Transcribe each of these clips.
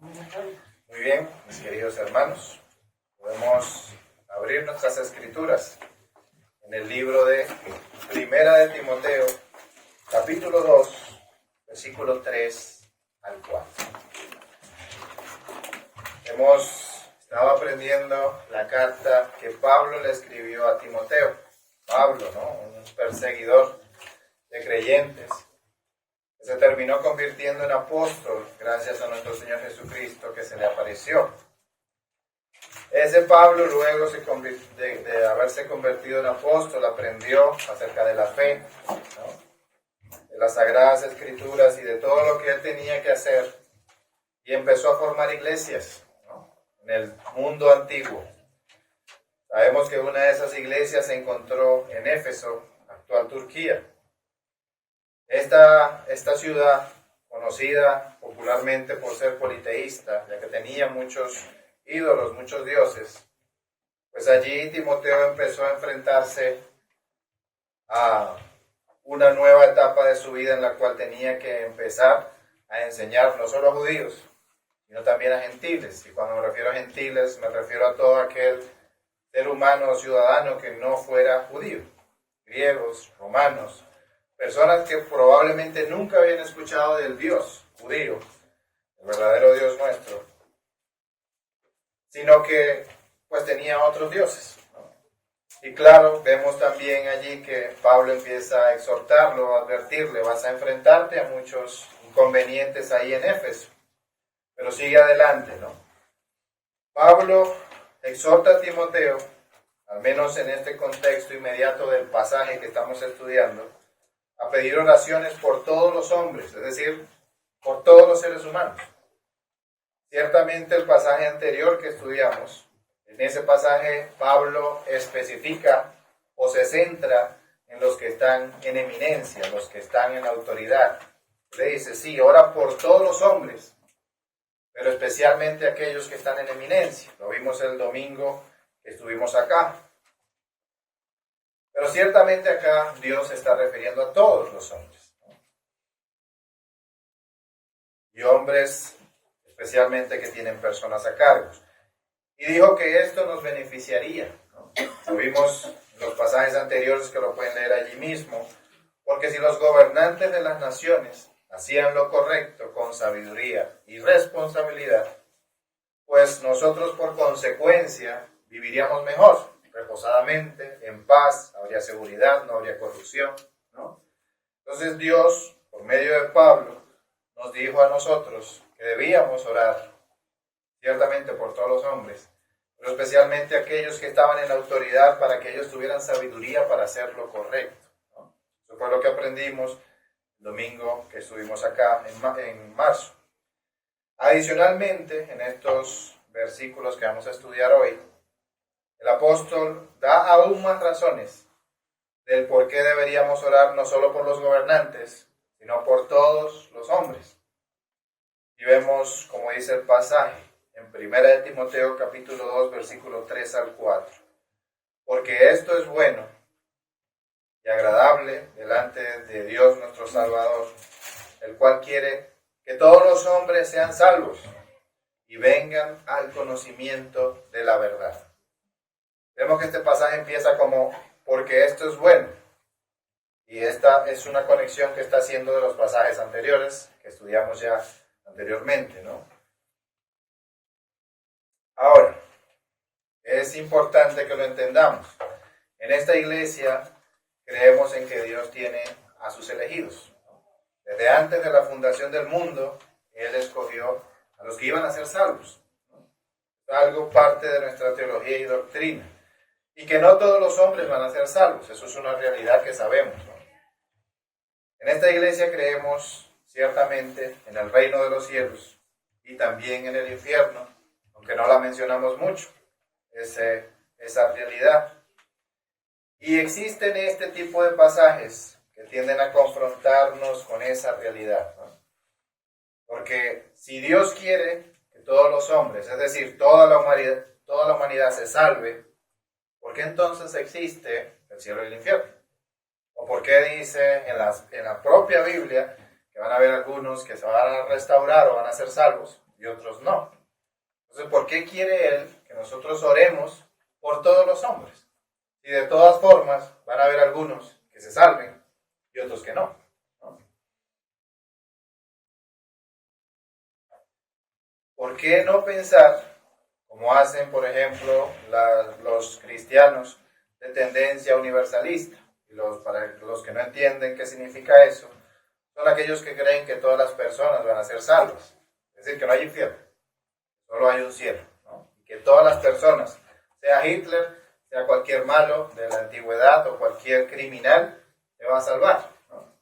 Muy bien, mis queridos hermanos, podemos abrir nuestras escrituras en el libro de Primera de Timoteo, capítulo 2, versículo 3 al 4. Hemos estado aprendiendo la carta que Pablo le escribió a Timoteo. Pablo, un perseguidor de creyentes, que se terminó convirtiendo en apóstol gracias a nuestro Señor Jesucristo que se le apareció. Ese Pablo luego de haberse convertido en apóstol aprendió acerca de la fe, de las Sagradas Escrituras y de todo lo que él tenía que hacer, y empezó a formar iglesias en el mundo antiguo. Sabemos que una de esas iglesias se encontró en Éfeso, actual Turquía. Esta ciudad, conocida popularmente por ser politeísta, ya que tenía muchos ídolos, muchos dioses, pues allí Timoteo empezó a enfrentarse a una nueva etapa de su vida en la cual tenía que empezar a enseñar no solo a judíos, sino también a gentiles. Y cuando me refiero a gentiles, me refiero a todo aquel ser humano o ciudadano que no fuera judío, griegos, romanos, personas que probablemente nunca habían escuchado del Dios judío, el verdadero Dios nuestro, sino que pues tenía otros dioses. Y claro, vemos también allí que Pablo empieza a exhortarlo, a advertirle: vas a enfrentarte a muchos inconvenientes ahí en Éfeso, pero sigue adelante, Pablo exhorta a Timoteo, al menos en este contexto inmediato del pasaje que estamos estudiando, a pedir oraciones por todos los hombres, es decir, por todos los seres humanos. Ciertamente el pasaje anterior que estudiamos, en ese pasaje Pablo especifica o se centra en los que están en eminencia, los que están en autoridad. Le dice, sí, ora por todos los hombres, pero especialmente aquellos que están en eminencia. Lo vimos el domingo que estuvimos acá. Pero ciertamente acá Dios se está refiriendo a todos los hombres. Y hombres especialmente que tienen personas a cargo. Y dijo que esto nos beneficiaría. Lo vimos en los pasajes anteriores, que lo pueden leer allí mismo. Porque si los gobernantes de las naciones hacían lo correcto con sabiduría y responsabilidad, pues nosotros por consecuencia viviríamos mejor, reposadamente, en paz, habría seguridad, no habría corrupción, Entonces Dios, por medio de Pablo, nos dijo a nosotros que debíamos orar, ciertamente por todos los hombres, pero especialmente aquellos que estaban en la autoridad, para que ellos tuvieran sabiduría para hacer lo correcto. Eso fue lo que aprendimos el domingo que estuvimos acá en marzo. Adicionalmente, en estos versículos que vamos a estudiar hoy, el apóstol da aún más razones del por qué deberíamos orar no solo por los gobernantes, sino por todos los hombres. Y vemos, como dice el pasaje, en 1 de Timoteo capítulo 2, versículo 3 al 4. Porque esto es bueno y agradable delante de Dios nuestro Salvador, el cual quiere que todos los hombres sean salvos y vengan al conocimiento de la verdad. Vemos que este pasaje empieza como, porque esto es bueno. Y esta es una conexión que está haciendo de los pasajes anteriores, que estudiamos ya anteriormente, Ahora, es importante que lo entendamos. En esta iglesia creemos en que Dios tiene a sus elegidos. Desde antes de la fundación del mundo, Él escogió a los que iban a ser salvos. Es algo parte de nuestra teología y doctrina. Y que no todos los hombres van a ser salvos. Eso es una realidad que sabemos. En esta iglesia creemos ciertamente en el reino de los cielos y también en el infierno, aunque no la mencionamos mucho, esa realidad. Y existen este tipo de pasajes que tienden a confrontarnos con esa realidad, Porque si Dios quiere que todos los hombres, es decir, toda la humanidad se salve, ¿por qué entonces existe el cielo y el infierno? ¿O por qué dice en la propia Biblia que van a haber algunos que se van a restaurar o van a ser salvos, y otros no. Entonces, ¿por qué quiere Él que nosotros oremos por todos los hombres? Y de todas formas van a haber algunos que se salven y otros que no. ¿Por qué no pensar, como hacen, por ejemplo, los cristianos de tendencia universalista? Y para los que no entienden qué significa eso, son aquellos que creen que todas las personas van a ser salvas. Es decir, que no hay infierno, solo hay un cielo, ¿no? Y que todas las personas, sea Hitler, sea cualquier malo de la antigüedad o cualquier criminal, se va a salvar, ¿no?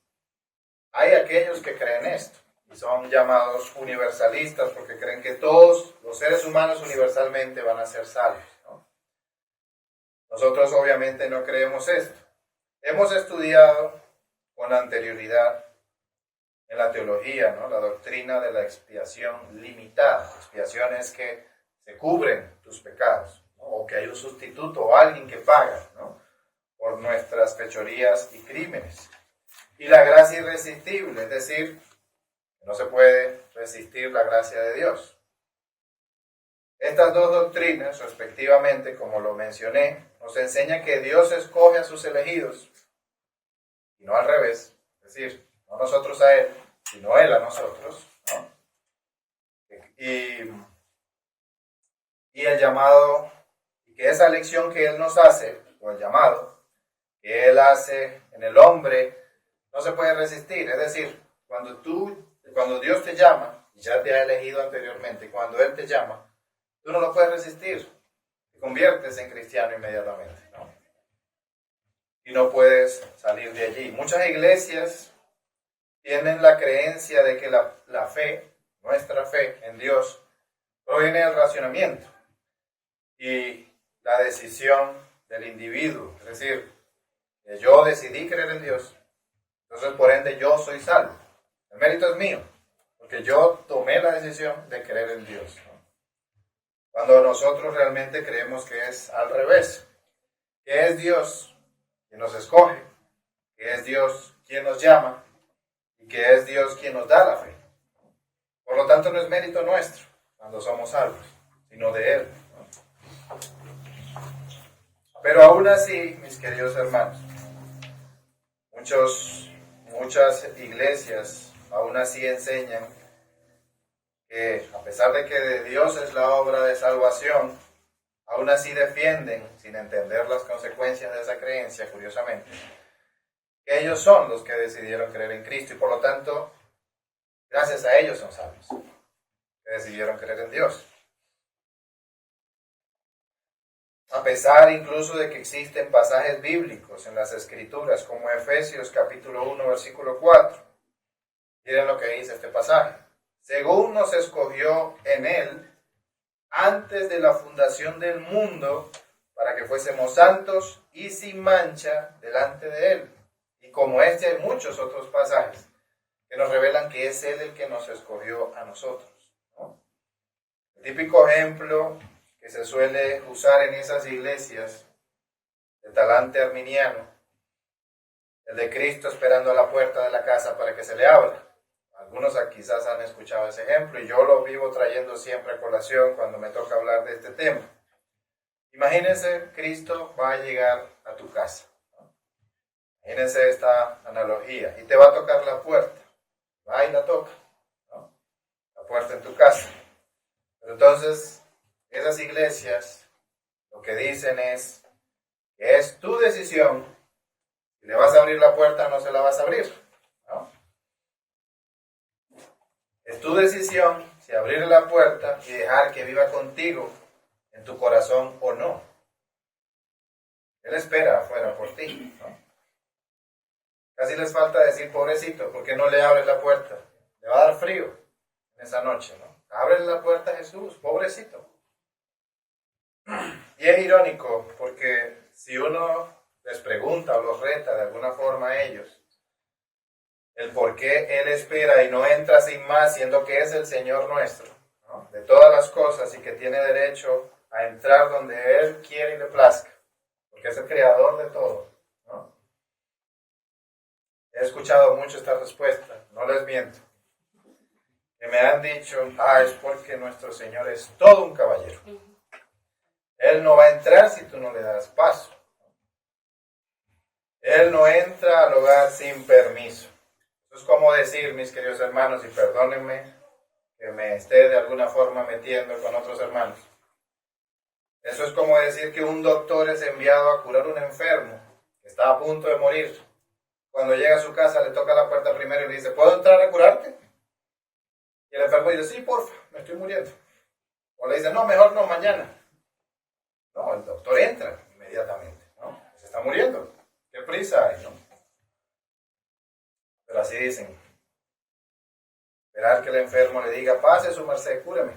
Hay aquellos que creen esto y son llamados universalistas porque creen que todos los seres humanos universalmente van a ser salvos, ¿no? Nosotros obviamente no creemos esto. Hemos estudiado con anterioridad en la teología, ¿no?, la doctrina de la expiación limitada. Expiación es que se cubren tus pecados, ¿no?, o que hay un sustituto o alguien que paga, ¿no?, por nuestras fechorías y crímenes. Y la gracia irresistible, es decir, no se puede resistir la gracia de Dios. Estas dos doctrinas, respectivamente, como lo mencioné, nos enseñan que Dios escoge a sus elegidos y no al revés, es decir, no nosotros a Él, sino Él a nosotros, ¿no? Y el llamado, y que esa elección que Él nos hace, o el llamado que Él hace en el hombre, no se puede resistir. Es decir, cuando Dios te llama, y ya te ha elegido anteriormente, cuando Él te llama, tú no lo puedes resistir. Te conviertes en cristiano inmediatamente, ¿no? Y no puedes salir de allí. Muchas iglesias tienen la creencia de que la fe, nuestra fe en Dios, proviene del racionamiento y la decisión del individuo. Es decir, que yo decidí creer en Dios, entonces por ende yo soy salvo. El mérito es mío, porque yo tomé la decisión de creer en Dios, ¿no? Cuando nosotros realmente creemos que es al revés, que es Dios quien nos escoge, que es Dios quien nos llama y que es Dios quien nos da la fe. Por lo tanto, no es mérito nuestro cuando somos salvos, sino de Él, ¿no? Pero aún así, mis queridos hermanos, muchas iglesias aún así enseñan que a pesar de que de Dios es la obra de salvación, aún así defienden, sin entender las consecuencias de esa creencia, curiosamente, que ellos son los que decidieron creer en Cristo y por lo tanto, gracias a ellos son salvos, que decidieron creer en Dios. A pesar incluso de que existen pasajes bíblicos en las Escrituras, como Efesios capítulo 1, versículo 4. Miren lo que dice este pasaje. Según nos escogió en Él, antes de la fundación del mundo, para que fuésemos santos y sin mancha delante de Él. Y como este hay muchos otros pasajes que nos revelan que es Él el que nos escogió a nosotros, ¿no? El típico ejemplo que se suele usar en esas iglesias de talante arminiano, el de Cristo esperando a la puerta de la casa para que se le abra. Algunos quizás han escuchado ese ejemplo y yo lo vivo trayendo siempre a colación cuando me toca hablar de este tema. Imagínense, Cristo va a llegar a tu casa, ¿no? Imagínense esta analogía y te va a tocar la puerta. Va y la toca, ¿no? La puerta en tu casa. Pero entonces, esas iglesias lo que dicen es que es tu decisión si le vas a abrir la puerta o no se la vas a abrir, ¿no? Es tu decisión si abrir la puerta y dejar que viva contigo en tu corazón o no. Él espera afuera por ti, ¿no? Casi les falta decir, pobrecito, ¿por qué no le abres la puerta? Le va a dar frío en esa noche, ¿no? Ábrele la puerta a Jesús, pobrecito. Y es irónico porque si uno les pregunta o los reta de alguna forma a ellos el por qué Él espera y no entra sin más, siendo que es el Señor nuestro, ¿no?, de todas las cosas y que tiene derecho a entrar donde Él quiere y le plazca, porque es el creador de todo, ¿no? He escuchado mucho esta respuesta, no les miento. que me han dicho, es porque nuestro Señor es todo un caballero. Él no va a entrar si tú no le das paso. Él no entra al hogar sin permiso. Eso es como decir, mis queridos hermanos, y perdónenme que me esté de alguna forma metiendo con otros hermanos. Eso es como decir que un doctor es enviado a curar a un enfermo que está a punto de morir. Cuando llega a su casa le toca la puerta primero y le dice, ¿puedo entrar a curarte? Y el enfermo dice, sí, porfa, me estoy muriendo. O le dice, no, mejor no, mañana. No, el doctor entra inmediatamente, ¿no? Se está muriendo. ¿Qué prisa hay, no? Pero así dicen. Esperar que el enfermo le diga, pase su merced, cúreme.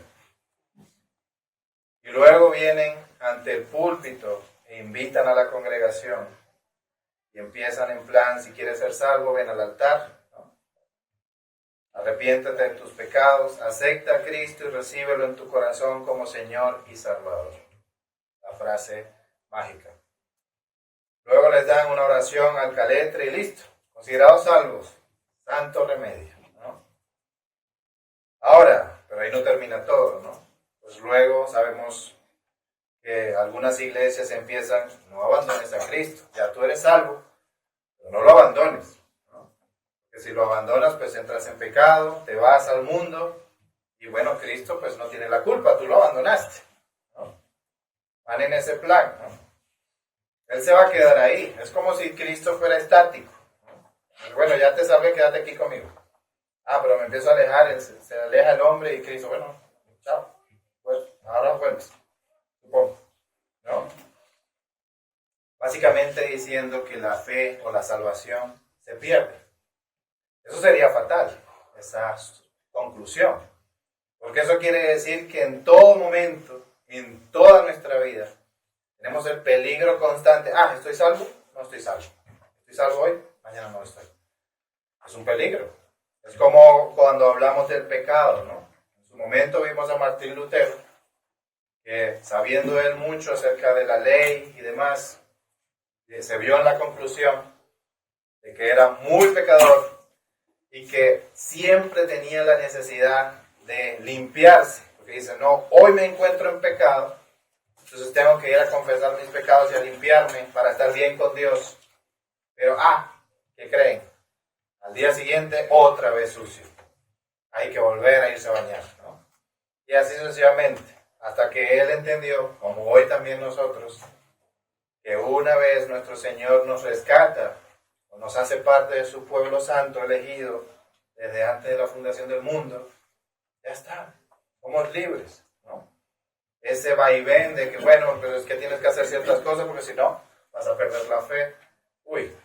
Y luego vienen ante el púlpito e invitan a la congregación. Y empiezan en plan, si quieres ser salvo, ven al altar. ¿No? Arrepiéntete de tus pecados, acepta a Cristo y recíbelo en tu corazón como Señor y Salvador. La frase mágica. Luego les dan una oración al caletre y listo. Considerados salvos. Santo remedio. ¿No? Ahora, pero ahí no termina todo, ¿no? Pues luego sabemos que algunas iglesias empiezan, no abandones a Cristo. Ya tú eres salvo, pero no lo abandones. ¿No? Porque si lo abandonas, pues entras en pecado, te vas al mundo. Y bueno, Cristo pues no tiene la culpa, tú lo abandonaste. ¿No? Van en ese plan, ¿no? Él se va a quedar ahí. Es como si Cristo fuera estático. Bueno, ya te salvé, quédate aquí conmigo. Pero me empiezo a alejar, se aleja el hombre y Cristo, bueno, chao. Pues ahora vuelves, supongo. ¿No? Básicamente diciendo que la fe o la salvación se pierde. Eso sería fatal, esa conclusión. Porque eso quiere decir que en todo momento, en toda nuestra vida, tenemos el peligro constante. ¿Estoy salvo? No estoy salvo. ¿Estoy salvo hoy? Mañana no estoy. Es un peligro. Es como cuando hablamos del pecado, ¿no? En su momento vimos a Martín Lutero, que sabiendo él mucho acerca de la ley y demás, se vio en la conclusión de que era muy pecador y que siempre tenía la necesidad de limpiarse. Porque dice, no, hoy me encuentro en pecado, entonces tengo que ir a confesar mis pecados y a limpiarme para estar bien con Dios. Pero, ¿qué creen? Al día siguiente, otra vez sucio. Hay que volver a irse a bañar, ¿no? Y así sucesivamente, hasta que él entendió, como hoy también nosotros, que una vez nuestro Señor nos rescata, o nos hace parte de su pueblo santo elegido, desde antes de la fundación del mundo, ya está, somos libres, ¿no? Ese vaivén de que, bueno, pero es que tienes que hacer ciertas cosas porque si no, vas a perder la fe.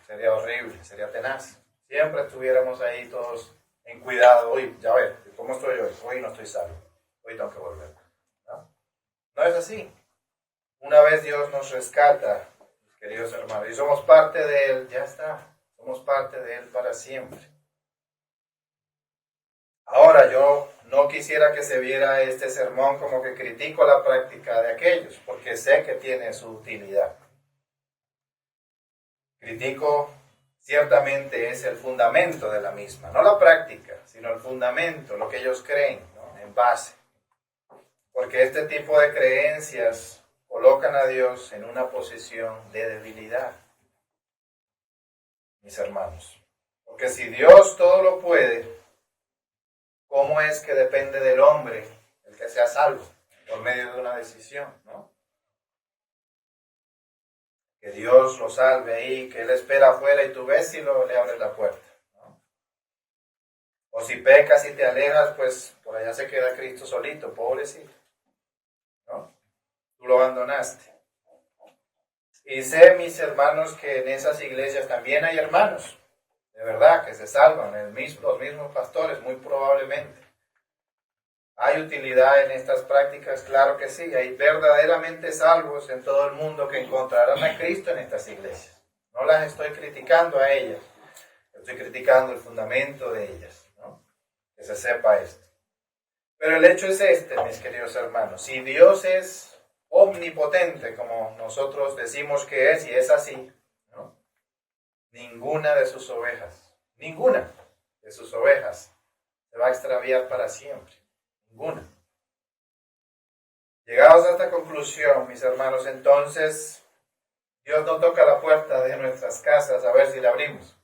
Sería horrible, sería tenaz. Siempre estuviéramos ahí todos en cuidado. Ya ver, ¿cómo estoy hoy? Hoy no estoy salvo. Hoy tengo que volver. No es así. Una vez Dios nos rescata, mis queridos hermanos, y somos parte de Él, ya está. Somos parte de Él para siempre. Ahora, yo no quisiera que se viera este sermón como que critico la práctica de aquellos, porque sé que tiene su utilidad. Critico ciertamente es el fundamento de la misma, no la práctica, sino el fundamento, lo que ellos creen, ¿no? En base. Porque este tipo de creencias colocan a Dios en una posición de debilidad, mis hermanos. Porque si Dios todo lo puede, ¿cómo es que depende del hombre el que sea salvo? Por medio de una decisión, ¿no? Que Dios lo salve ahí, que Él espera afuera y tú ves si le abres la puerta, ¿no? O si pecas y te alejas, pues por allá se queda Cristo solito, pobrecito, ¿no? Tú lo abandonaste. Y sé, mis hermanos, que en esas iglesias también hay hermanos, de verdad, que se salvan, los mismos pastores, muy probablemente. ¿Hay utilidad en estas prácticas? Claro que sí. Hay verdaderamente salvos en todo el mundo que encontrarán a Cristo en estas iglesias. No las estoy criticando a ellas. Estoy criticando el fundamento de ellas, ¿no? Que se sepa esto. Pero el hecho es este, mis queridos hermanos. Si Dios es omnipotente, como nosotros decimos que es, y es así, ¿no? Ninguna de sus ovejas se va a extraviar para siempre. Ninguna. Llegados a esta conclusión, mis hermanos, entonces Dios no toca la puerta de nuestras casas a ver si la abrimos.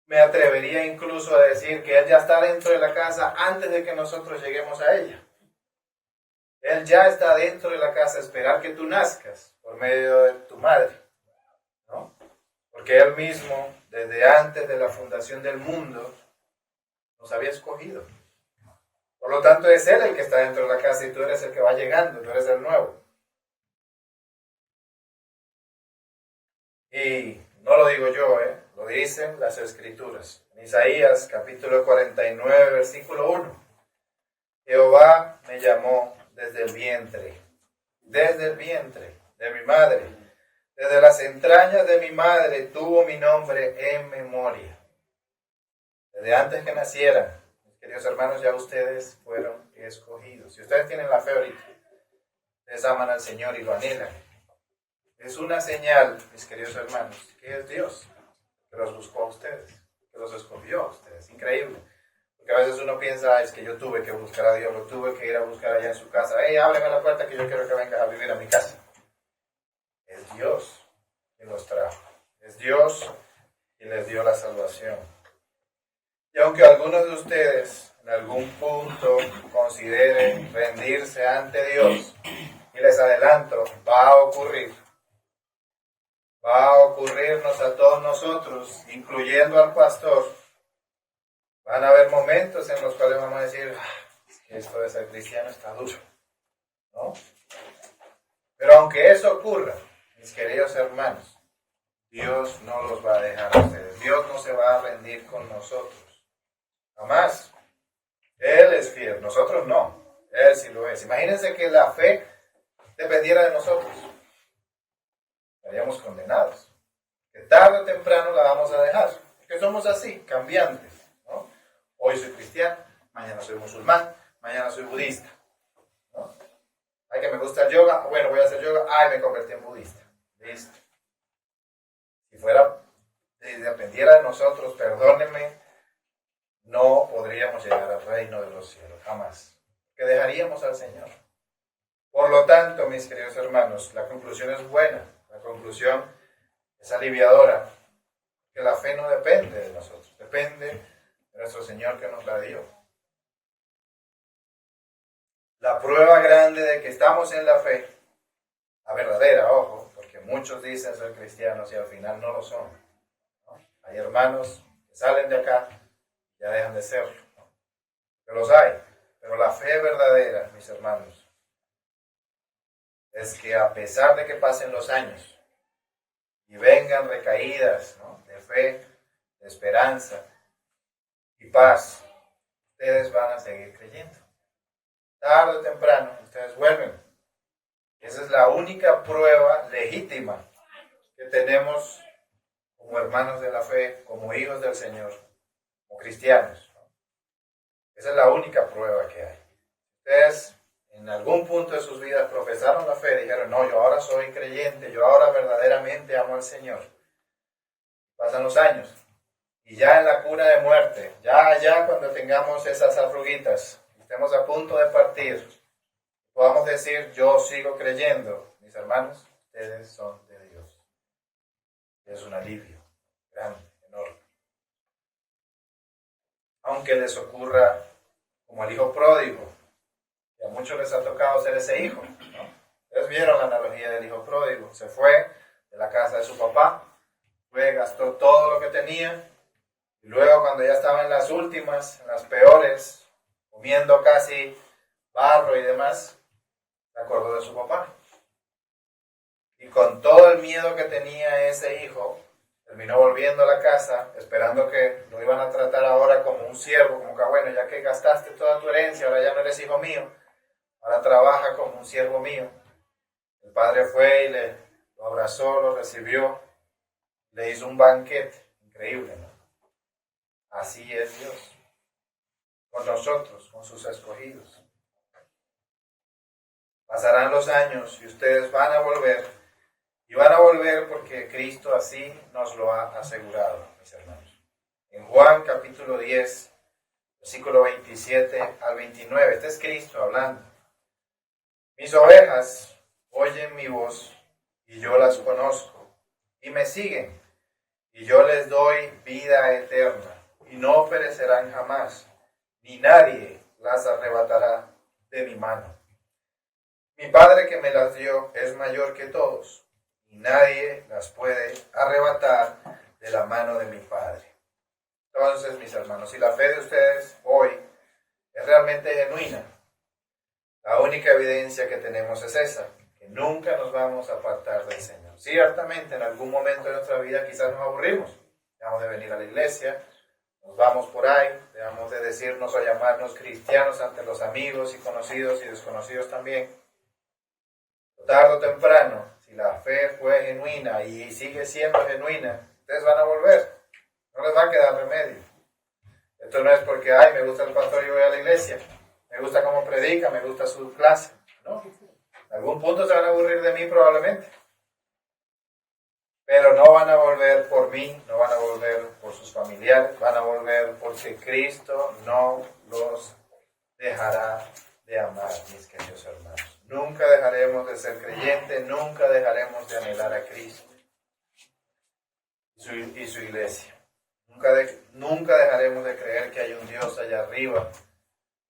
Me atrevería incluso a decir que Él ya está dentro de la casa antes de que nosotros lleguemos a ella. Él ya está dentro de la casa a esperar que tú nazcas por medio de tu madre, ¿no? Porque Él mismo, desde antes de la fundación del mundo, nos había escogido. Por lo tanto, es Él el que está dentro de la casa y tú eres el que va llegando, tú eres el nuevo. Y no lo digo yo, lo dicen las Escrituras. En Isaías, capítulo 49, versículo 1. Jehová me llamó desde el vientre de mi madre. Desde las entrañas de mi madre tuvo mi nombre en memoria. Desde antes que nacieran, mis queridos hermanos, ya ustedes fueron escogidos. Si ustedes tienen la fe ahorita, ustedes aman al Señor y lo anhelan. Es una señal, mis queridos hermanos, que es Dios, que los buscó a ustedes, que los escogió a ustedes. Increíble. Porque a veces uno piensa, es que yo tuve que buscar a Dios, lo tuve que ir a buscar allá en su casa. Hey, ábreme la puerta que yo quiero que vengas a vivir a mi casa. Es Dios quien los trajo. Es Dios quien les dio la salvación. Y aunque algunos de ustedes en algún punto consideren rendirse ante Dios, y les adelanto, va a ocurrirnos a todos nosotros, incluyendo al pastor. Van a haber momentos en los cuales vamos a decir, es que esto de ser cristiano está duro, ¿no? Pero aunque eso ocurra, mis queridos hermanos, Dios no los va a dejar a ustedes. Dios no se va a rendir con nosotros. Jamás. Él es fiel, nosotros no. Él sí lo es. Imagínense que la fe dependiera de nosotros. Estaríamos condenados. Que tarde o temprano la vamos a dejar. Porque somos así, cambiantes, ¿no? Hoy soy cristiano, mañana soy musulmán, mañana soy budista, ¿no? Ay, que me gusta el yoga, bueno, voy a hacer yoga, ay, me convertí en budista. Listo. Si dependiera de nosotros, perdónenme, no podríamos llegar al reino de los cielos, jamás. Que dejaríamos al Señor. Por lo tanto, mis queridos hermanos, la conclusión es buena, la conclusión es aliviadora, que la fe no depende de nosotros, depende de nuestro Señor que nos la dio. La prueba grande de que estamos en la fe, la verdadera, ojo, porque muchos dicen ser cristianos y al final no lo son, ¿no? Hay hermanos que salen de acá y ya dejan de serlo, ¿no? Que los hay, pero la fe verdadera, mis hermanos, es que a pesar de que pasen los años y vengan recaídas, ¿no?, de fe, de esperanza y paz, ustedes van a seguir creyendo. Tarde o temprano, ustedes vuelven. Esa es la única prueba legítima que tenemos como hermanos de la fe, como hijos del Señor, como cristianos, ¿no? Esa es la única prueba que hay. Ustedes en algún punto de sus vidas profesaron la fe, dijeron, no, yo ahora soy creyente, yo ahora verdaderamente amo al Señor. Pasan los años y ya en la cuna de muerte, ya cuando tengamos esas arruguitas, estemos a punto de partir, podamos decir, yo sigo creyendo. Mis hermanos, ustedes son de Dios. Es un alivio grande, enorme. Aunque les ocurra como el hijo pródigo, y a muchos les ha tocado ser ese hijo, ¿no? Ustedes vieron la analogía del hijo pródigo. Se fue de la casa de su papá, gastó todo lo que tenía, y luego cuando ya estaba en las últimas, en las peores, comiendo casi barro y demás, se acordó de su papá. Y con todo el miedo que tenía ese hijo, terminó volviendo a la casa, esperando que lo iban a tratar ahora como un siervo, como que bueno, ya que gastaste toda tu herencia, ahora ya no eres hijo mío, ahora trabaja como un siervo mío. El padre fue y lo abrazó, lo recibió, le hizo un banquete, increíble, ¿no? Así es Dios, con nosotros, con sus escogidos. Pasarán los años y ustedes van a volver, y van a volver porque Cristo así nos lo ha asegurado, mis hermanos. En Juan capítulo 10, versículo 27 al 29. Este es Cristo hablando. Mis ovejas oyen mi voz y yo las conozco y me siguen y yo les doy vida eterna y no perecerán jamás, ni nadie las arrebatará de mi mano. Mi Padre que me las dio es mayor que todos y nadie las puede arrebatar de la mano de mi Padre. Entonces, mis hermanos, si la fe de ustedes hoy es realmente genuina, la única evidencia que tenemos es esa, que nunca nos vamos a apartar del Señor. Ciertamente, en algún momento de nuestra vida quizás nos aburrimos, dejamos de venir a la iglesia, nos vamos por ahí, dejamos de decirnos o llamarnos cristianos ante los amigos y conocidos y desconocidos también. Tarde o temprano, si la fe fue genuina y sigue siendo genuina, ustedes van a volver, no les va a quedar remedio. Esto no es porque, me gusta el pastor y voy a la iglesia, me gusta cómo predica, me gusta su clase, ¿no? En algún punto se van a aburrir de mí probablemente, pero no van a volver por mí, no van a volver por sus familiares, van a volver porque Cristo no los dejará de amar, mis queridos hermanos. Nunca dejaremos de ser creyentes, nunca dejaremos de anhelar a Cristo y su iglesia. Nunca dejaremos de creer que hay un Dios allá arriba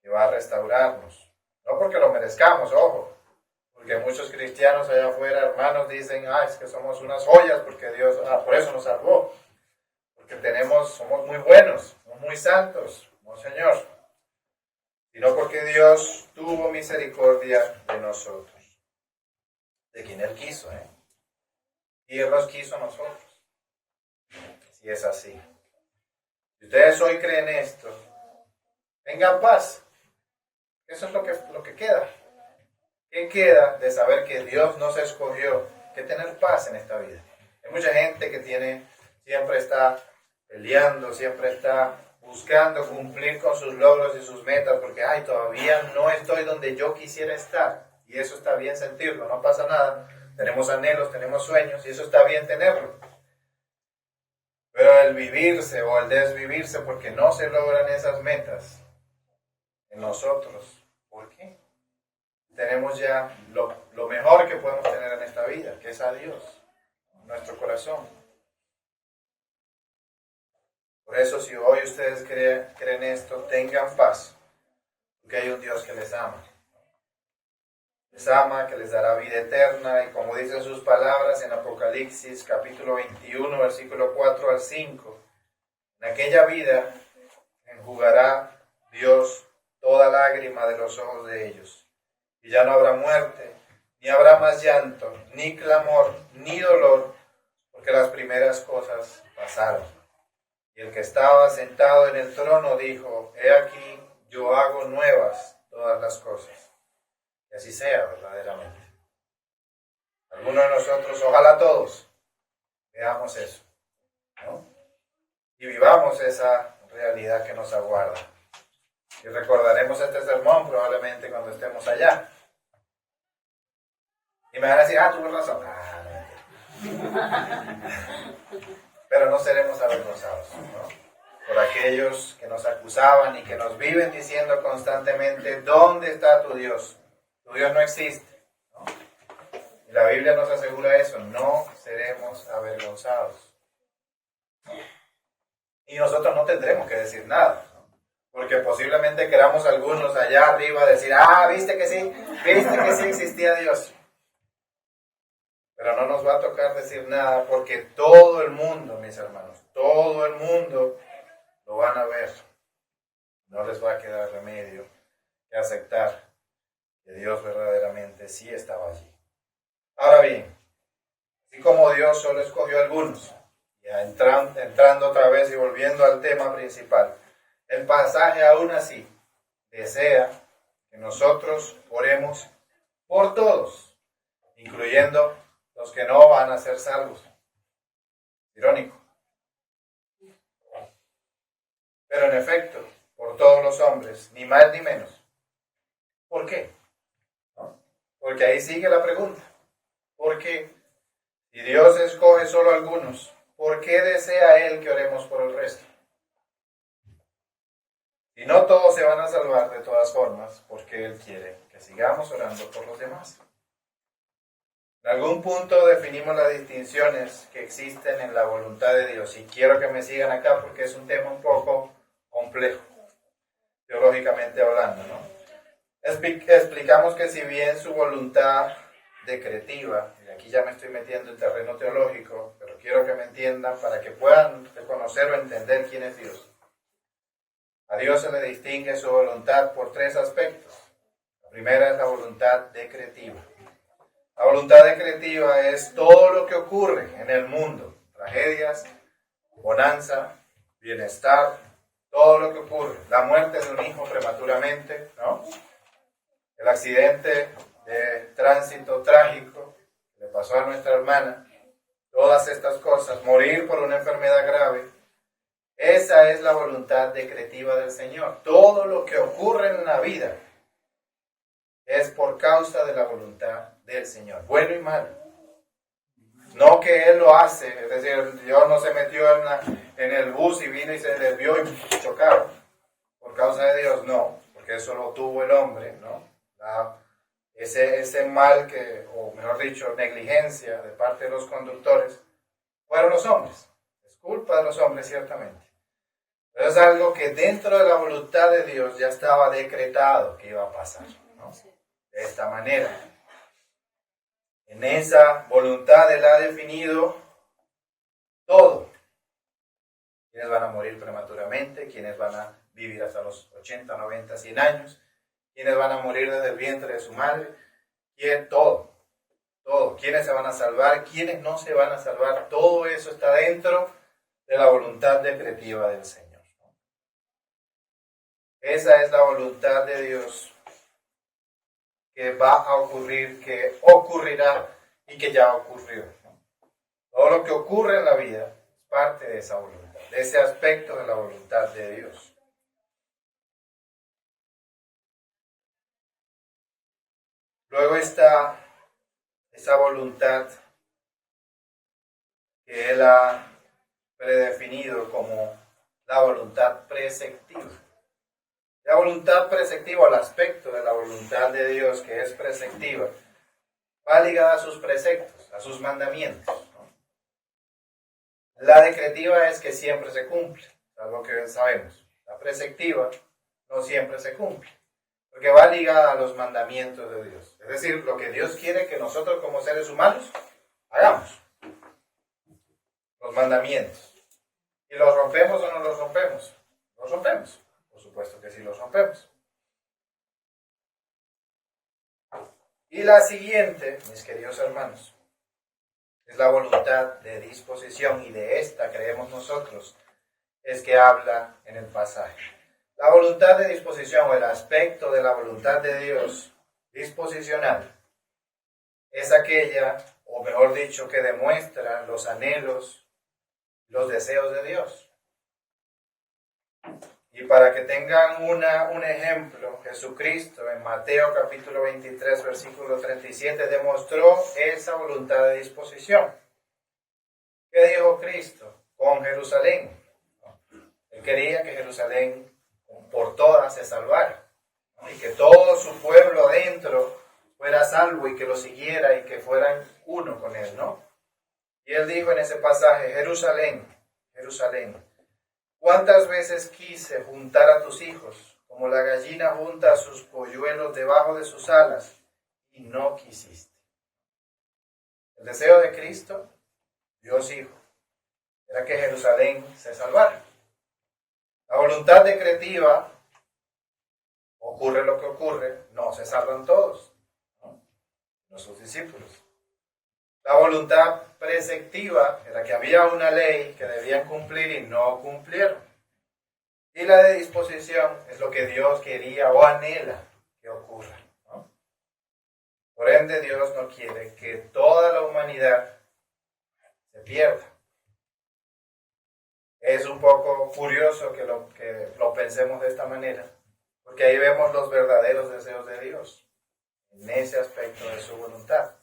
que va a restaurarnos. No porque lo merezcamos, ojo, porque muchos cristianos allá afuera, hermanos, dicen, es que somos unas joyas porque Dios, por eso nos salvó. Porque somos muy buenos, somos muy santos, no Señor. Sino porque Dios tuvo misericordia de nosotros, de quien Él quiso, y Él nos quiso a nosotros. Si es así. Si ustedes hoy creen esto, tengan paz. Eso es lo que queda. ¿Qué queda de saber que Dios nos escogió? Que tener paz en esta vida. Hay mucha gente que siempre está peleando, siempre está buscando cumplir con sus logros y sus metas, porque todavía no estoy donde yo quisiera estar. Y eso está bien sentirlo, no pasa nada. Tenemos anhelos, tenemos sueños, y eso está bien tenerlo. Pero el vivirse o el desvivirse porque no se logran esas metas en nosotros, ¿por qué? Tenemos ya lo mejor que podemos tener en esta vida, que es a Dios, en nuestro corazón. Por eso, si hoy ustedes creen esto, tengan paz, porque hay un Dios que les ama. Les ama, que les dará vida eterna, y como dicen sus palabras en Apocalipsis, capítulo 21, versículo 4 al 5, en aquella vida enjugará Dios toda lágrima de los ojos de ellos, y ya no habrá muerte, ni habrá más llanto, ni clamor, ni dolor, porque las primeras cosas pasaron. Y el que estaba sentado en el trono dijo, he aquí, yo hago nuevas todas las cosas. Y así sea verdaderamente. Algunos de nosotros, ojalá todos, veamos eso, ¿no? Y vivamos esa realidad que nos aguarda. Y recordaremos este sermón probablemente cuando estemos allá. Y me van a decir, tuve razón. Pero no seremos avergonzados, ¿no? Por aquellos que nos acusaban y que nos viven diciendo constantemente, ¿dónde está tu Dios? Tu Dios no existe, ¿no? Y la Biblia nos asegura eso, no seremos avergonzados. Y nosotros no tendremos que decir nada, ¿no? Porque posiblemente queramos algunos allá arriba decir, viste que sí existía Dios. Pero no nos va a tocar decir nada porque todo el mundo, mis hermanos, todo el mundo lo van a ver. No les va a quedar remedio que aceptar que Dios verdaderamente sí estaba allí. Ahora bien, así como Dios solo escogió a algunos, ya entrando otra vez y volviendo al tema principal, el pasaje aún así desea que nosotros oremos por todos, incluyendo los que no van a ser salvos. Irónico. Pero en efecto, por todos los hombres, ni más ni menos. ¿Por qué? ¿No? Porque ahí sigue la pregunta. ¿Por qué? Si Dios escoge solo a algunos, ¿por qué desea Él que oremos por el resto? Y no todos se van a salvar de todas formas, porque Él quiere que sigamos orando por los demás. En algún punto definimos las distinciones que existen en la voluntad de Dios. Y quiero que me sigan acá porque es un tema un poco complejo, teológicamente hablando, ¿no? Explicamos que si bien su voluntad decretiva, y aquí ya me estoy metiendo en terreno teológico, pero quiero que me entiendan para que puedan reconocer o entender quién es Dios. A Dios se le distingue su voluntad por tres aspectos. La primera es la voluntad decretiva. La voluntad decretiva es todo lo que ocurre en el mundo, tragedias, bonanza, bienestar, todo lo que ocurre, la muerte de un hijo prematuramente, ¿no? El accidente de tránsito trágico que le pasó a nuestra hermana, todas estas cosas, morir por una enfermedad grave, esa es la voluntad decretiva del Señor. Todo lo que ocurre en la vida es por causa de la voluntad del Señor, bueno y malo. No que Él lo hace, es decir, Dios no se metió en el bus y vino y se desvió y chocaron por causa de Dios, no, porque eso lo tuvo el hombre, ¿no? Ese mal que, o mejor dicho, negligencia de parte de los conductores, fueron los hombres. Es culpa de los hombres, ciertamente. Pero es algo que dentro de la voluntad de Dios ya estaba decretado que iba a pasar, ¿no? De esta manera. En esa voluntad Él ha definido todo. Quienes van a morir prematuramente, quienes van a vivir hasta los 80, 90, 100 años, quienes van a morir desde el vientre de su madre, todo, quienes se van a salvar, quienes no se van a salvar, todo eso está dentro de la voluntad decretiva del Señor, ¿no? Esa es la voluntad de Dios que va a ocurrir, que ocurrirá y que ya ocurrió, ¿no? Todo lo que ocurre en la vida es parte de esa voluntad, de ese aspecto de la voluntad de Dios. Luego está esa voluntad que Él ha predefinido como la voluntad preceptiva. La voluntad preceptiva, el aspecto de la voluntad de Dios que es preceptiva, va ligada a sus preceptos, a sus mandamientos, ¿no? La decretiva es que siempre se cumple, es algo que sabemos. La preceptiva no siempre se cumple, porque va ligada a los mandamientos de Dios. Es decir, lo que Dios quiere que nosotros como seres humanos hagamos. Los mandamientos. ¿Y los rompemos o no los rompemos? Los rompemos. Por supuesto que sí los rompemos. Y la siguiente, mis queridos hermanos, es la voluntad de disposición, y de esta creemos nosotros es que habla en el pasaje. La voluntad de disposición, o el aspecto de la voluntad de Dios disposicional, es aquella, o mejor dicho, que demuestra los anhelos, los deseos de Dios. Y para que tengan un ejemplo, Jesucristo en Mateo capítulo 23, versículo 37, demostró esa voluntad de disposición. ¿Qué dijo Cristo con Jerusalén? Él quería que Jerusalén por todas se salvara, ¿no? Y que todo su pueblo adentro fuera salvo y que lo siguiera y que fueran uno con él, ¿no? Y él dijo en ese pasaje: Jerusalén, Jerusalén, ¿cuántas veces quise juntar a tus hijos, como la gallina junta a sus polluelos debajo de sus alas, y no quisiste? El deseo de Cristo, Dios Hijo, era que Jerusalén se salvara. La voluntad decretiva, ocurre lo que ocurre, no se salvan todos, ¿no? No sus discípulos. La voluntad preceptiva era que había una ley que debían cumplir y no cumplieron. Y la de disposición es lo que Dios quería o anhela que ocurra, ¿no? Por ende, Dios no quiere que toda la humanidad se pierda. Es un poco curioso que lo pensemos de esta manera, porque ahí vemos los verdaderos deseos de Dios, en ese aspecto de su voluntad.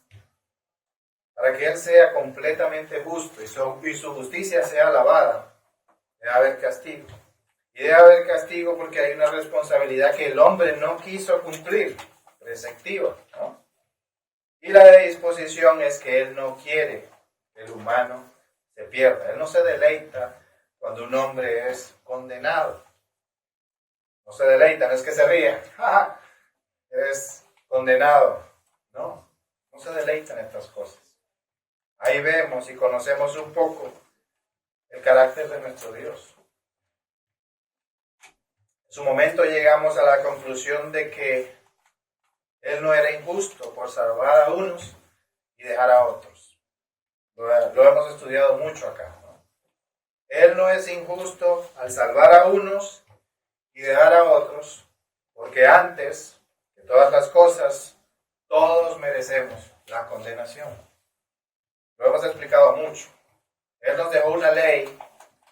Para que Él sea completamente justo y su justicia sea alabada, debe haber castigo. Y debe haber castigo porque hay una responsabilidad que el hombre no quiso cumplir, preceptiva, ¿no? Y la de disposición es que él no quiere que el humano se pierda. Él no se deleita cuando un hombre es condenado. No se deleita, no es que se ríe. ¡Ja! Eres condenado. No, no se deleita en estas cosas. Ahí vemos y conocemos un poco el carácter de nuestro Dios. En su momento llegamos a la conclusión de que Él no era injusto por salvar a unos y dejar a otros. Lo hemos estudiado mucho acá, ¿no? Él no es injusto al salvar a unos y dejar a otros, porque antes de todas las cosas, todos merecemos la condenación. Lo hemos explicado mucho. Él nos dejó una ley,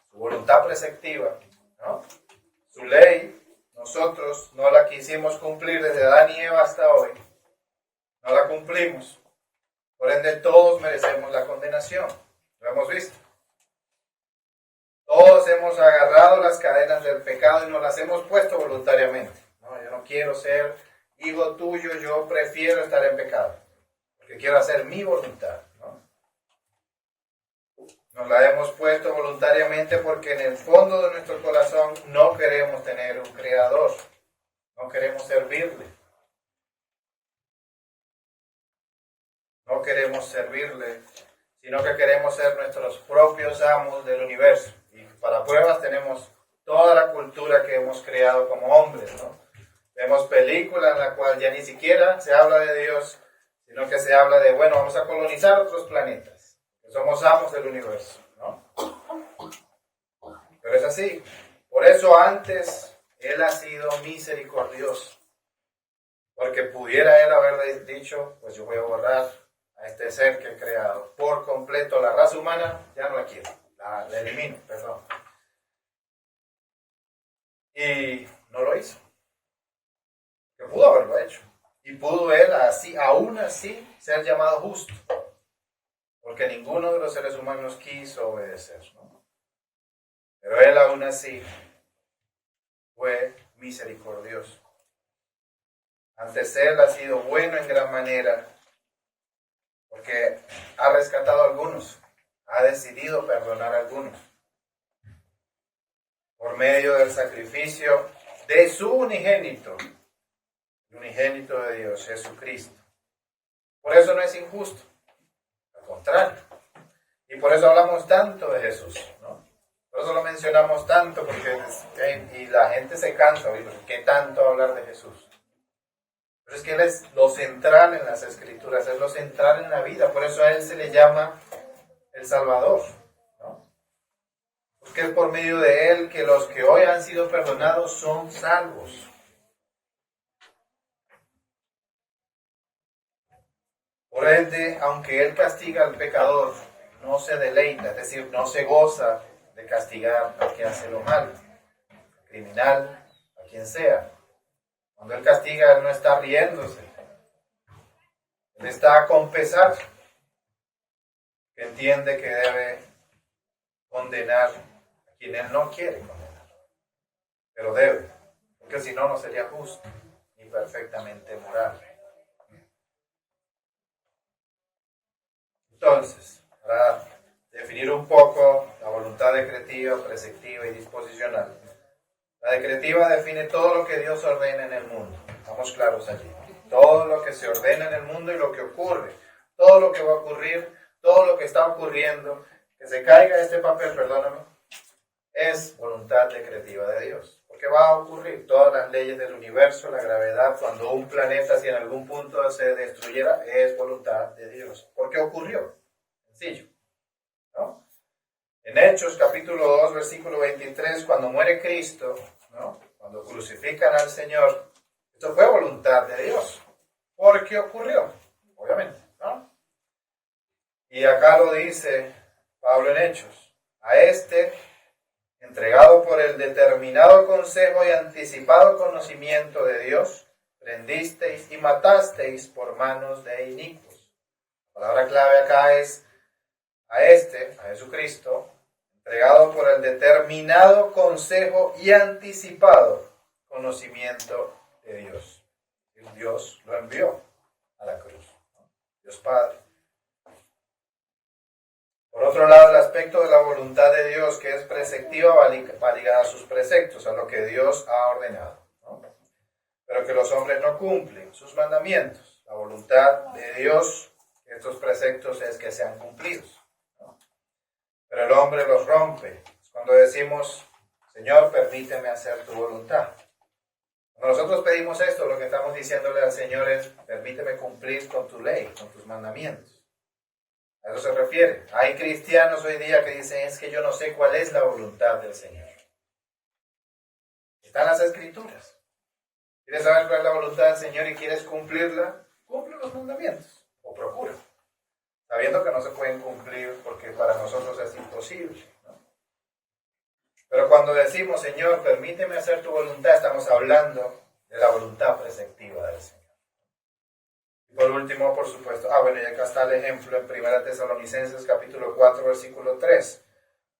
su voluntad preceptiva, ¿no? Su ley, nosotros no la quisimos cumplir desde Adán y Eva hasta hoy. No la cumplimos. Por ende, todos merecemos la condenación. Lo hemos visto. Todos hemos agarrado las cadenas del pecado y nos las hemos puesto voluntariamente. No, yo no quiero ser hijo tuyo, yo prefiero estar en pecado. Porque quiero hacer mi voluntad, ¿no? Nos la hemos puesto voluntariamente porque en el fondo de nuestro corazón no queremos tener un creador. No queremos servirle. No queremos servirle, sino que queremos ser nuestros propios amos del universo. Y para pruebas tenemos toda la cultura que hemos creado como hombres, ¿no? Vemos películas en la cual ya ni siquiera se habla de Dios, sino que se habla de, bueno, vamos a colonizar otros planetas, que somos amos del universo, ¿no? Pero es así. Por eso antes Él ha sido misericordioso, porque pudiera Él haber dicho, pues yo voy a borrar a este ser que he creado por completo. La raza humana ya no la quiero, la elimino, perdón. Y no lo hizo. Que pudo haberlo hecho. Y pudo Él así, aún así, ser llamado justo. Porque ninguno de los seres humanos quiso obedecer, ¿no? Pero Él aún así fue misericordioso. Antes Él ha sido bueno en gran manera, porque ha rescatado a algunos, ha decidido perdonar a algunos, por medio del sacrificio de su unigénito, el unigénito de Dios, Jesucristo. Por eso no es injusto, al contrario. Y por eso hablamos tanto de Jesús, ¿no? Por eso lo mencionamos tanto, porque y la gente se cansa, oye, ¿qué tanto hablar de Jesús? Pero es que Él es lo central en las Escrituras, es lo central en la vida, por eso a Él se le llama el Salvador, ¿no? Porque es por medio de Él que los que hoy han sido perdonados son salvos. Por ende, aunque Él castiga al pecador, no se deleita, es decir, no se goza de castigar al que hace lo malo, al criminal, a quien sea. Cuando Él castiga, Él no está riéndose. Él está con pesar, que entiende que debe condenar a quien Él no quiere condenar. Pero debe, porque si no, no sería justo ni perfectamente moral. Entonces, para definir un poco la voluntad decretiva, preceptiva y disposicional, la decretiva define todo lo que Dios ordena en el mundo. Estamos claros allí. Todo lo que se ordena en el mundo y lo que ocurre. Todo lo que va a ocurrir, todo lo que está ocurriendo, que se caiga este papel, perdóname, es voluntad decretiva de Dios. Porque va a ocurrir todas las leyes del universo, la gravedad, cuando un planeta, si en algún punto se destruyera, es voluntad de Dios. ¿Por qué ocurrió? Sencillo, ¿no? En Hechos capítulo 2, versículo 23, cuando muere Cristo, ¿no? Cuando crucifican al Señor, esto fue voluntad de Dios. ¿Por qué ocurrió? Obviamente, ¿no? Y acá lo dice Pablo en Hechos. A este, entregado por el determinado consejo y anticipado conocimiento de Dios, prendisteis y matasteis por manos de inicuos. La palabra clave acá es a este, a Jesucristo, entregado por el determinado consejo y anticipado conocimiento de Dios. Dios lo envió a la cruz, ¿no? Dios Padre. Por otro lado, el aspecto de la voluntad de Dios, que es preceptiva, va ligada a sus preceptos, a lo que Dios ha ordenado, ¿no? Pero que los hombres no cumplen sus mandamientos. La voluntad de Dios, estos preceptos, es que sean cumplidos, ¿no? Pero el hombre los rompe. Cuando decimos, Señor, permíteme hacer tu voluntad. Cuando nosotros pedimos esto, lo que estamos diciéndole al Señor es, permíteme cumplir con tu ley, con tus mandamientos. A eso se refiere. Hay cristianos hoy día que dicen, es que yo no sé cuál es la voluntad del Señor. Están las Escrituras. ¿Quieres saber cuál es la voluntad del Señor y quieres cumplirla? Cumple los mandamientos, o procura. Sabiendo que no se pueden cumplir porque para nosotros es imposible, ¿no? Pero cuando decimos, Señor, permíteme hacer tu voluntad, estamos hablando de la voluntad preceptiva del Señor. Y por último, por supuesto, y acá está el ejemplo en 1 Tesalonicenses capítulo 4, versículo 3.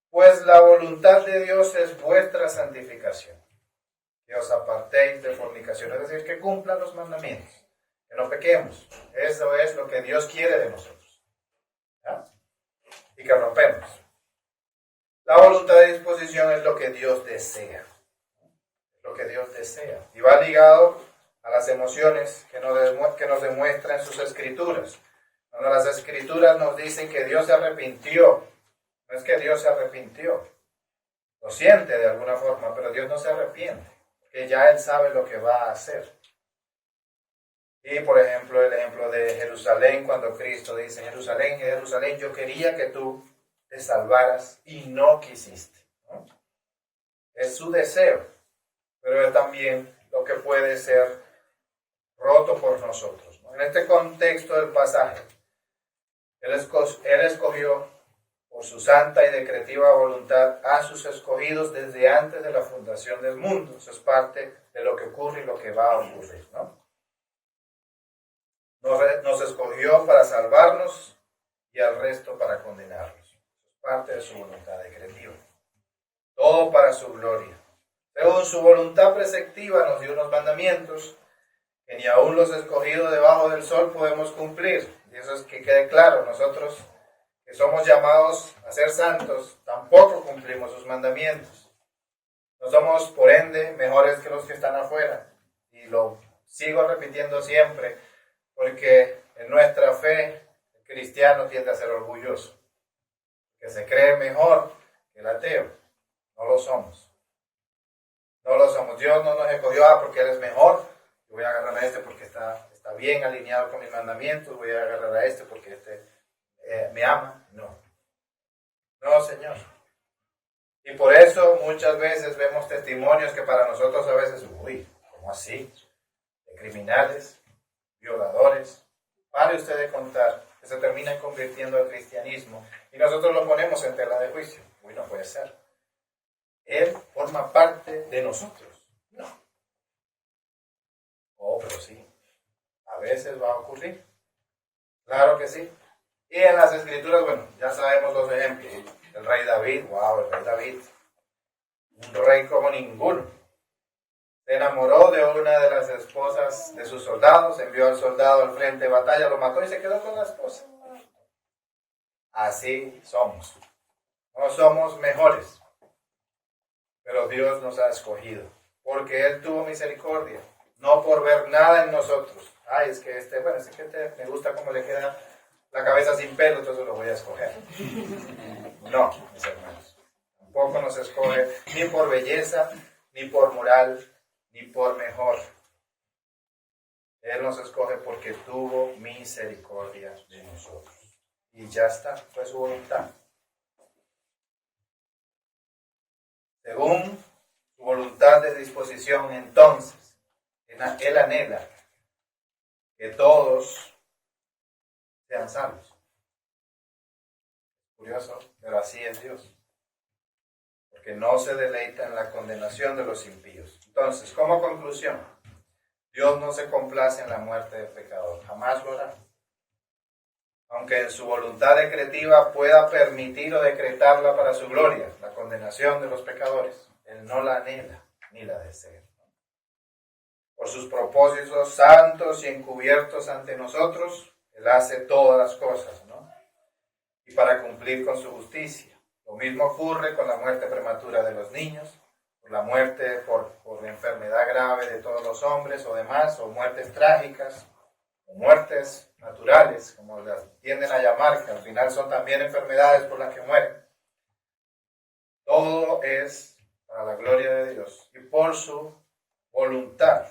Pues la voluntad de Dios es vuestra santificación, que os apartéis de fornicación, es decir, que cumplan los mandamientos, que no pequemos. Eso es lo que Dios quiere de nosotros, ¿ya? Y que rompemos. La voluntad de disposición es lo que Dios desea, lo que Dios desea, y va ligado a las emociones que nos demuestra en sus escrituras. Cuando las escrituras nos dicen que Dios se arrepintió, no es que Dios se arrepintió, lo siente de alguna forma, pero Dios no se arrepiente, porque ya Él sabe lo que va a hacer. Y por ejemplo, el ejemplo de Jerusalén, cuando Cristo dice, Jerusalén, Jerusalén, yo quería que tú te salvaras y no quisiste, ¿no? Es su deseo, pero es también lo que puede ser roto por nosotros, ¿no? En este contexto del pasaje, Él escogió por su santa y decretiva voluntad a sus escogidos desde antes de la fundación del mundo. Eso es parte de lo que ocurre y lo que va a ocurrir, ¿no? Nos escogió para salvarnos y al resto para condenarnos. Eso es parte de su voluntad decretiva. Todo para su gloria. Según su voluntad preceptiva nos dio unos mandamientos que ni aún los escogidos debajo del sol podemos cumplir. Y eso es que quede claro, nosotros que somos llamados a ser santos, tampoco cumplimos sus mandamientos. No somos, por ende, mejores que los que están afuera. Y lo sigo repitiendo siempre, porque en nuestra fe el cristiano tiende a ser orgulloso, que se cree mejor que el ateo. No lo somos. No lo somos. Dios no nos escogió, porque Él es mejor. Yo voy a agarrar a este porque está bien alineado con mis mandamientos. Voy a agarrar a este porque me ama. No, Señor. Y por eso muchas veces vemos testimonios que para nosotros a veces, ¿cómo así? De criminales, violadores. Pare usted de contar, que se termina convirtiendo al cristianismo y nosotros lo ponemos en tela de juicio. No puede ser. Él forma parte de nosotros. No. Pero sí. A veces va a ocurrir. Claro que sí. Y en las escrituras, ya sabemos los ejemplos. El rey David, el rey David. Un rey como ninguno. Se enamoró de una de las esposas de sus soldados, envió al soldado al frente de batalla, lo mató y se quedó con la esposa. Así somos. No somos mejores, pero Dios nos ha escogido, porque Él tuvo misericordia, no por ver nada en nosotros. Es que me gusta cómo le queda la cabeza sin pelo, entonces lo voy a escoger. No, mis hermanos, tampoco nos escoge ni por belleza, ni por moral, ni por mejor. Él nos escoge porque tuvo misericordia de nosotros. Y ya está, fue su voluntad. Según su voluntad de disposición, entonces, Él anhela que todos sean salvos. Curioso, pero así es Dios. Porque no se deleita en la condenación de los impíos. Entonces, como conclusión, Dios no se complace en la muerte del pecador. Jamás lo hará. aunque en su voluntad decretiva pueda permitir o decretarla para su gloria, la condenación de los pecadores. Él no la anhela ni la desea. Por sus propósitos santos y encubiertos ante nosotros, Él hace todas las cosas, ¿no? Y para cumplir con su justicia. Lo mismo ocurre con la muerte prematura de los niños, por la muerte por enfermedad grave de todos los hombres o demás, o muertes trágicas, o muertes naturales, como las tienden a llamar, que al final son también enfermedades por las que mueren. Todo es para la gloria de Dios y por su voluntad.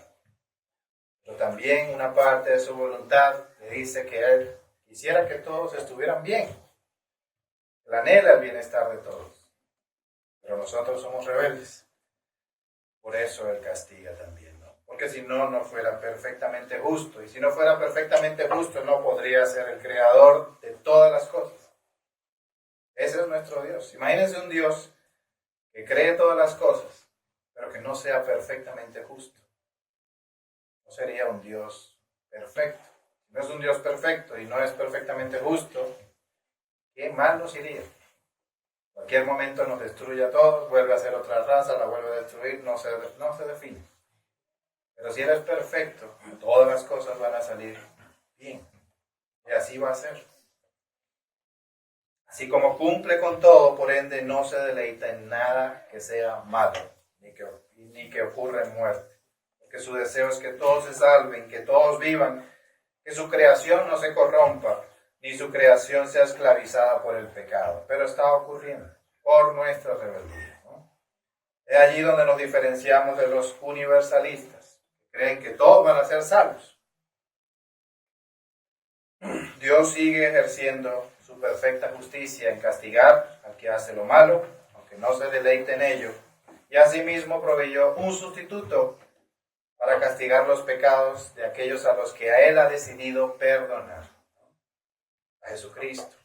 Pero también una parte de su voluntad le dice que Él quisiera que todos estuvieran bien. Él anhela el bienestar de todos. Pero nosotros somos rebeldes. Por eso Él castiga también, ¿no? Porque si no, no fuera perfectamente justo. Y si no fuera perfectamente justo, Él no podría ser el creador de todas las cosas. Ese es nuestro Dios. Imagínense un Dios que cree todas las cosas, pero que no sea perfectamente justo. No sería un Dios perfecto. Si no es un Dios perfecto y no es perfectamente justo, qué mal nos iría. En cualquier momento nos destruye a todos, vuelve a ser otra raza, la vuelve a destruir, no se define. Pero si Él es perfecto, todas las cosas van a salir bien. Y así va a ser. Así como cumple con todo, por ende no se deleita en nada que sea malo, ni que ocurra en muerte. Que su deseo es que todos se salven, que todos vivan, que su creación no se corrompa, ni su creación sea esclavizada por el pecado. Pero está ocurriendo por nuestra rebeldía, ¿no? Es allí donde nos diferenciamos de los universalistas, que creen que todos van a ser salvos. Dios sigue ejerciendo su perfecta justicia en castigar al que hace lo malo, aunque no se deleite en ello, y asimismo proveyó un sustituto para castigar los pecados de aquellos a los que a Él ha decidido perdonar. A Jesucristo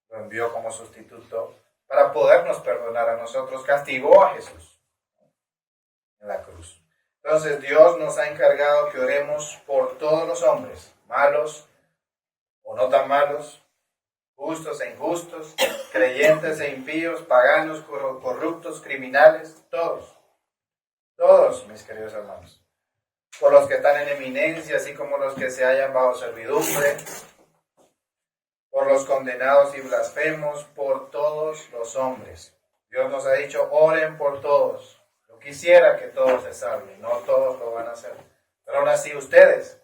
lo envió como sustituto para podernos perdonar a nosotros. Castigó a Jesús en la cruz. Entonces Dios nos ha encargado que oremos por todos los hombres, malos o no tan malos, justos e injustos, creyentes e impíos, paganos, corruptos, criminales, todos, mis queridos hermanos. Por los que están en eminencia, así como los que se hallan bajo servidumbre, por los condenados y blasfemos, por todos los hombres. Dios nos ha dicho, oren por todos. Yo quisiera que todos se salven, no todos lo van a hacer. Pero aún así ustedes,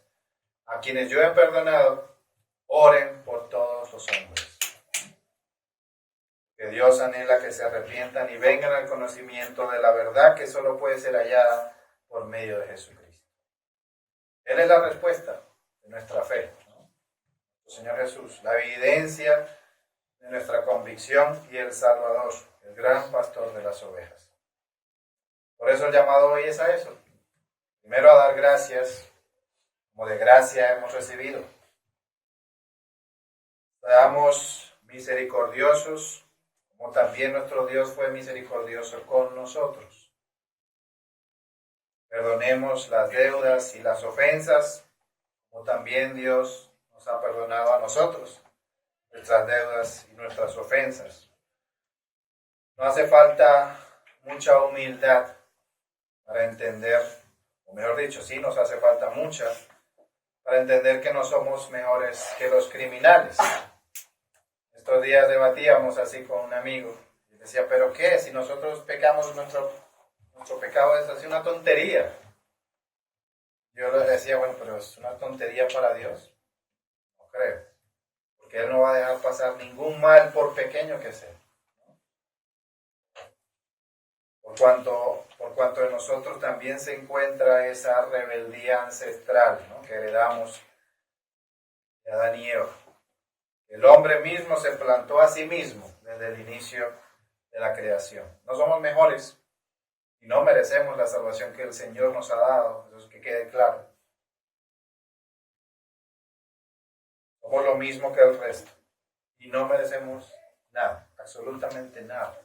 a quienes yo he perdonado, oren por todos los hombres. Que Dios anhela que se arrepientan y vengan al conocimiento de la verdad que solo puede ser hallada por medio de Jesucristo. Él es la respuesta de nuestra fe, ¿no? El Señor Jesús, la evidencia de nuestra convicción y el Salvador, el gran pastor de las ovejas. Por eso el llamado hoy es a eso. Primero a dar gracias, como de gracia hemos recibido. Seamos misericordiosos, como también nuestro Dios fue misericordioso con nosotros. Perdonemos las deudas y las ofensas, como también Dios nos ha perdonado a nosotros, nuestras deudas y nuestras ofensas. No hace falta mucha humildad para entender, o mejor dicho, sí nos hace falta mucha, para entender que no somos mejores que los criminales. Estos días debatíamos así con un amigo, y decía, ¿pero qué? Si nosotros pecamos, nuestro pecado es así una tontería. Yo le decía, bueno, pero es una tontería para Dios. No creo. Porque Él no va a dejar pasar ningún mal por pequeño que sea. Por cuanto en nosotros también se encuentra esa rebeldía ancestral, ¿no?, que heredamos de Adán y Eva. El hombre mismo se plantó a sí mismo desde el inicio de la creación. No somos mejores. Y no merecemos la salvación que el Señor nos ha dado, eso es que quede claro. Somos lo mismo que el resto. Y no merecemos nada, absolutamente nada.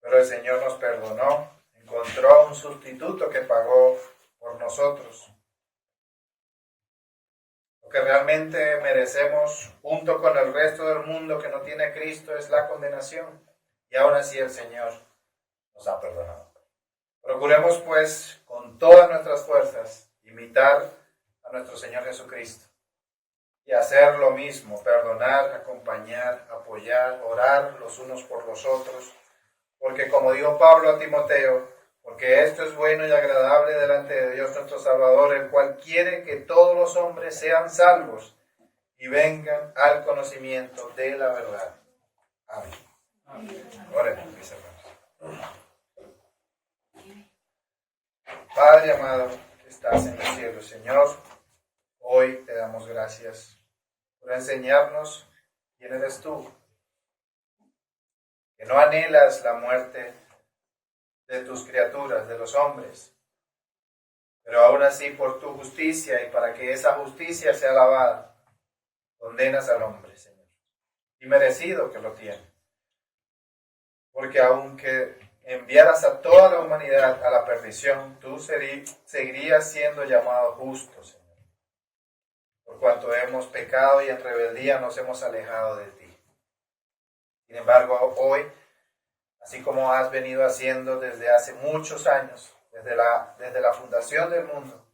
Pero el Señor nos perdonó, encontró un sustituto que pagó por nosotros. Lo que realmente merecemos, junto con el resto del mundo que no tiene a Cristo, es la condenación. Y aún así el Señor nos ha perdonado. Procuremos, pues, con todas nuestras fuerzas, imitar a nuestro Señor Jesucristo. Y hacer lo mismo, perdonar, acompañar, apoyar, orar los unos por los otros. Porque como dijo Pablo a Timoteo, porque esto es bueno y agradable delante de Dios nuestro Salvador, el cual quiere que todos los hombres sean salvos y vengan al conocimiento de la verdad. Amén. Oren, mis hermanos. Padre amado, que estás en el cielo, Señor, hoy te damos gracias por enseñarnos quién eres tú, que no anhelas la muerte de tus criaturas, de los hombres, pero aún así por tu justicia y para que esa justicia sea alabada, condenas al hombre, Señor, y merecido que lo tiene, porque aunque enviaras a toda la humanidad a la perdición, tú seguirías siendo llamado justo, Señor, por cuanto hemos pecado y en rebeldía nos hemos alejado de ti. Sin embargo, hoy, así como has venido haciendo desde hace muchos años, desde la fundación del mundo,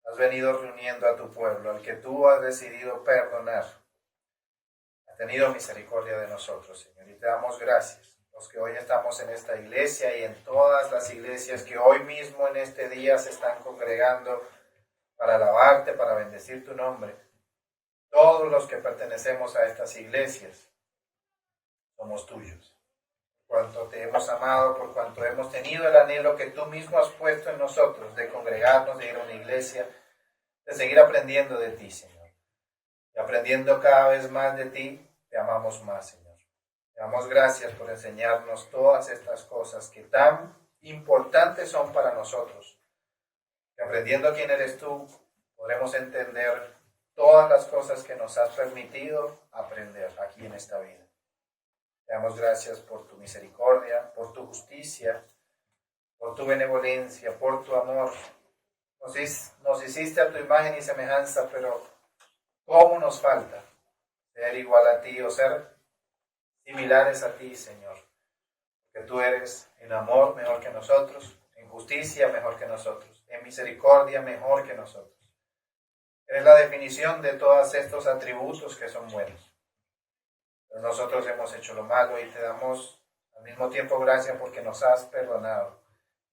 has venido reuniendo a tu pueblo, al que tú has decidido perdonar. Has tenido misericordia de nosotros, Señor, y te damos gracias. Los que hoy estamos en esta iglesia y en todas las iglesias que hoy mismo en este día se están congregando para alabarte, para bendecir tu nombre. Todos los que pertenecemos a estas iglesias somos tuyos. Por cuanto te hemos amado, por cuanto hemos tenido el anhelo que tú mismo has puesto en nosotros de congregarnos, de ir a una iglesia, de seguir aprendiendo de ti, Señor. Y aprendiendo cada vez más de ti, te amamos más, Señor. Te damos gracias por enseñarnos todas estas cosas que tan importantes son para nosotros. Que aprendiendo quién eres tú, podremos entender todas las cosas que nos has permitido aprender aquí en esta vida. Te damos gracias por tu misericordia, por tu justicia, por tu benevolencia, por tu amor. Nos hiciste a tu imagen y semejanza, pero ¿cómo nos falta ser igual a ti o ser similares a ti, Señor? Porque tú eres en amor mejor que nosotros, en justicia mejor que nosotros, en misericordia mejor que nosotros. Eres la definición de todos estos atributos que son buenos. Pero nosotros hemos hecho lo malo y te damos al mismo tiempo gracias porque nos has perdonado.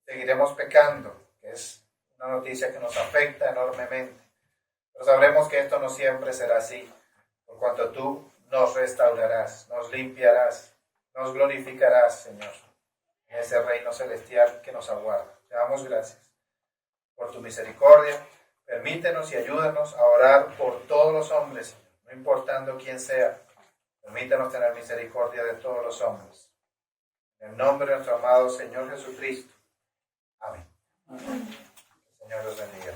Seguiremos pecando, que es una noticia que nos afecta enormemente. Pero sabremos que esto no siempre será así, por cuanto tú nos restaurarás, nos limpiarás, nos glorificarás, Señor, en ese reino celestial que nos aguarda. Te damos gracias por tu misericordia. Permítenos y ayúdanos a orar por todos los hombres, Señor, no importando quién sea. Permítanos tener misericordia de todos los hombres. En el nombre de nuestro amado Señor Jesucristo. Amén. El Señor los bendiga.